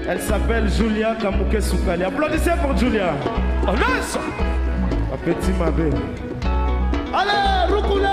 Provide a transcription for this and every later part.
Elle s'appelle Julia Kamouke Soukali. Applaudissez pour Julia. Oh nice. Un petit mabé. Allez, Roukoulé.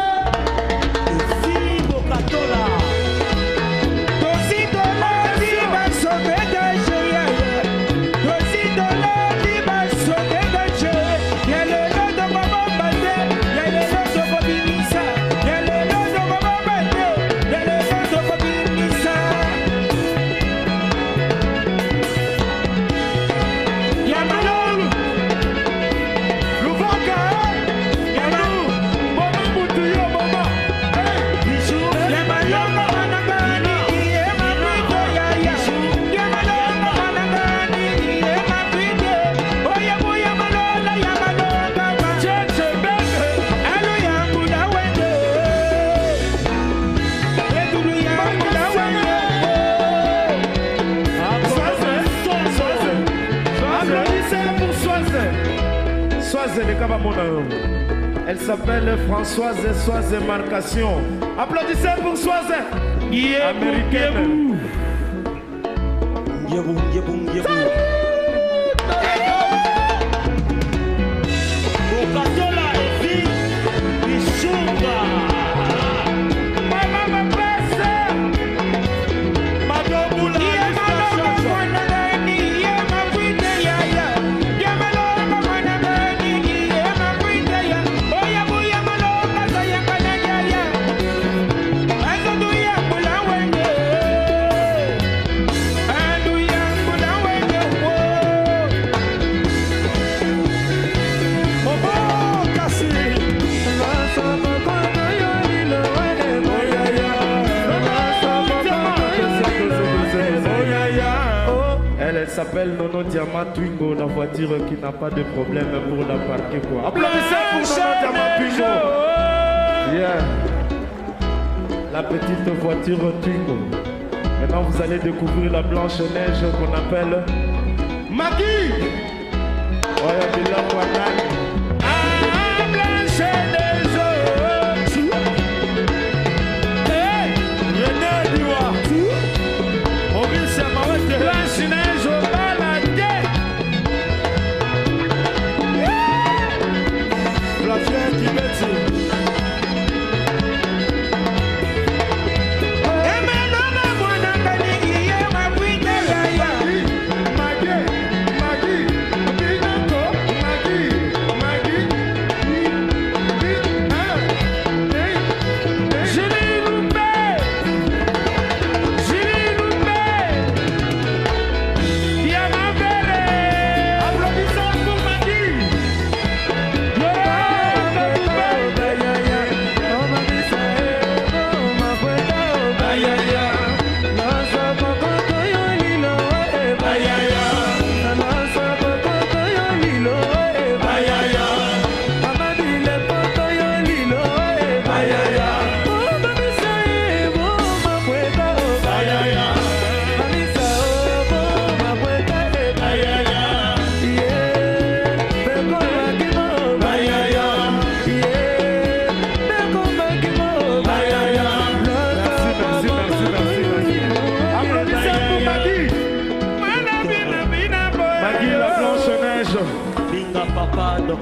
Elle s'appelle Françoise Soise Marcation. Applaudissez pour Soise. Américaine. Elle s'appelle Nono Diamant Twingo, la voiture qui n'a pas de problème pour la parquer quoi. Applaudissez pour Nono Diamant Twingo. Yeah. La petite voiture Twingo. Elle Maintenant, vous allez découvrir la Blanche-Neige qu'on appelle Maggie. Ouais, Bilal Wanani. Ah, Blanche-Neige. Hey, René Diwa. Maurice Amawete. Blanche-Neige au balade. Flavien Kibeti.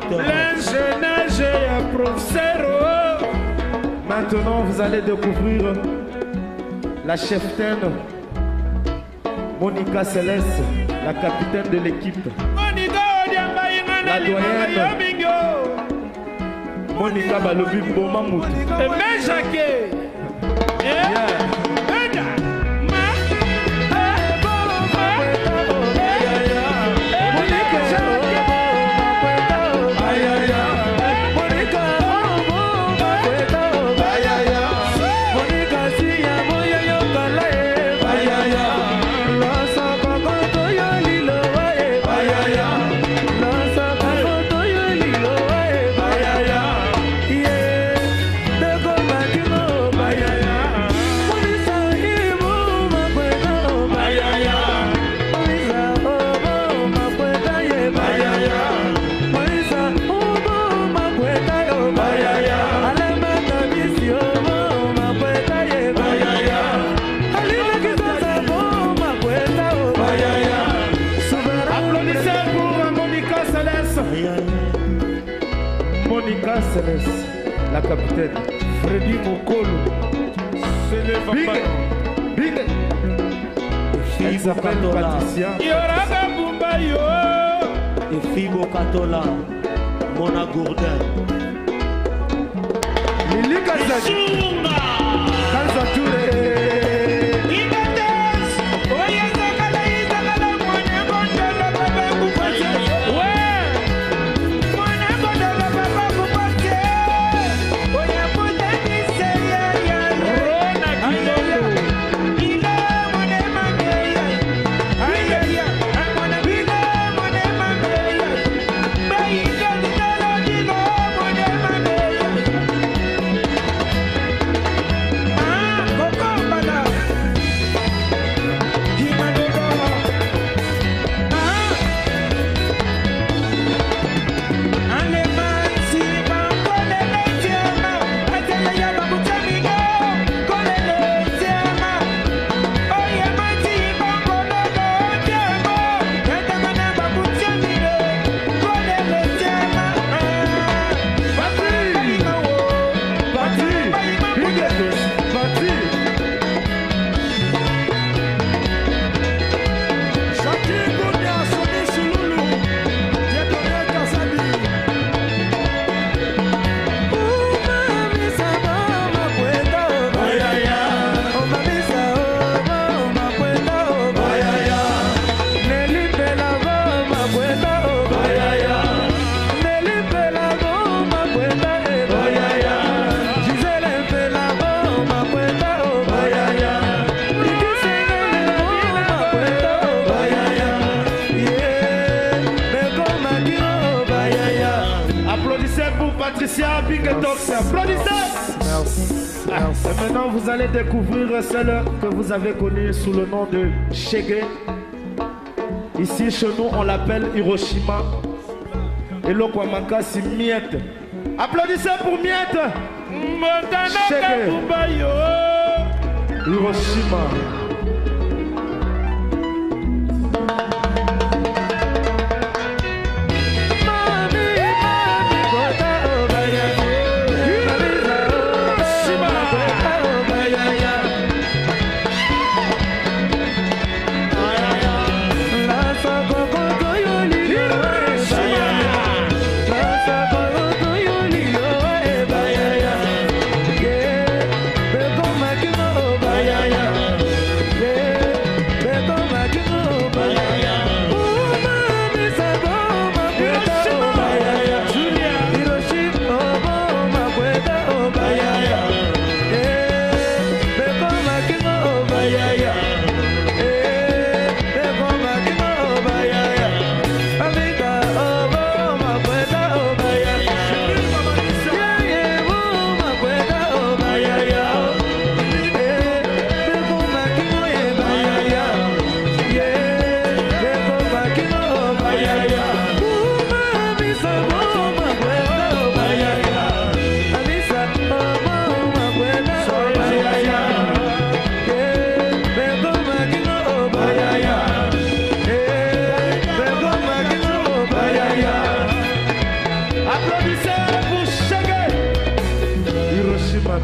Blanche-Neige et professeur. Maintenant, vous allez découvrir la cheftaine Monica Céleste, la capitaine de l'équipe. La doyenne Monica Balobi Bomamoutou. Et même Jacques. Monica Céleste, la capitaine. Freddy Mokolo. C'est le papa. Big. Elle s'appelle Patricia. Yoraga Bumbayo. Et Fibo Katola. Mona Gourdin. Lili Kazaki. Kazatoulé. Patricia Big Dogs. Applaudissez. Merci. Et maintenant, vous allez découvrir celle que vous avez connue sous le nom de Shege. Ici, chez nous, on l'appelle Hiroshima. Et le Kwamaka, c'est Miette. Applaudissez pour Miette. Shege. Hiroshima.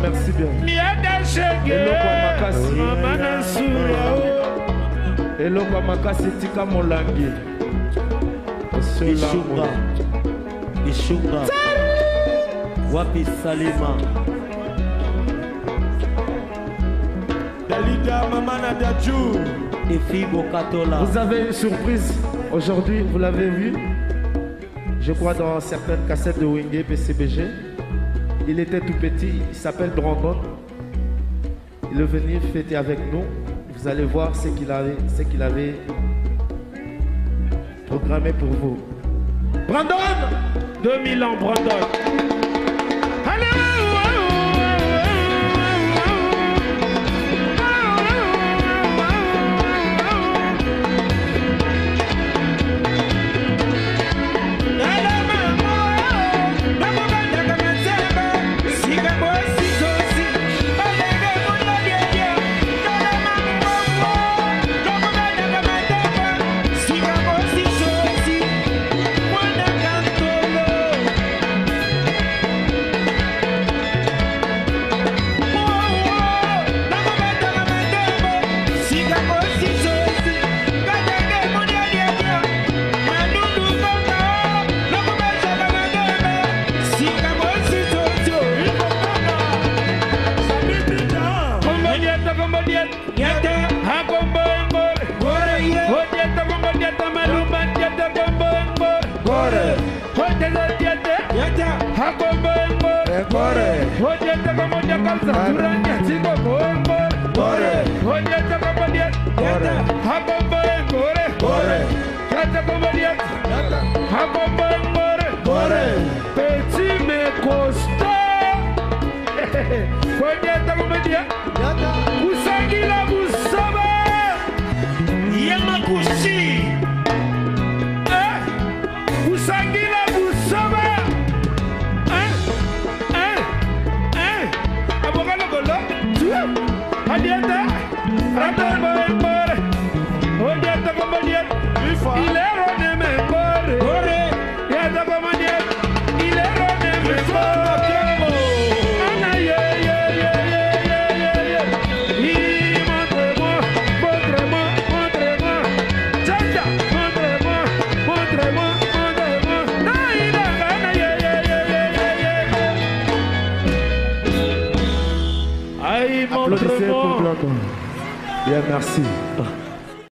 Merci bien. Hello Makasi tika molangi. Ishunga. Wapi Salima. Dalida Mamana Dadjou. Et Fibo Katola. Vous avez une surprise aujourd'hui, vous l'avez vu. Je crois dans certaines cassettes de Wenge PCBG. Il était tout petit, il s'appelle Brandon. Il est venu fêter avec nous. Vous allez voir ce qu'il avait programmé pour vous. Brandon! 2000 ans, Brandon. Petit mais costaud. Kusangila Busaba Yamakushi. Kusangila Busaba. Abogalo Golo. Adieta. Ratambar. Odieta Comodiet. Il est rené Membore. Yata Comodiet. Il est rené Membore. Applaudissez pour Blanco. Bien, merci.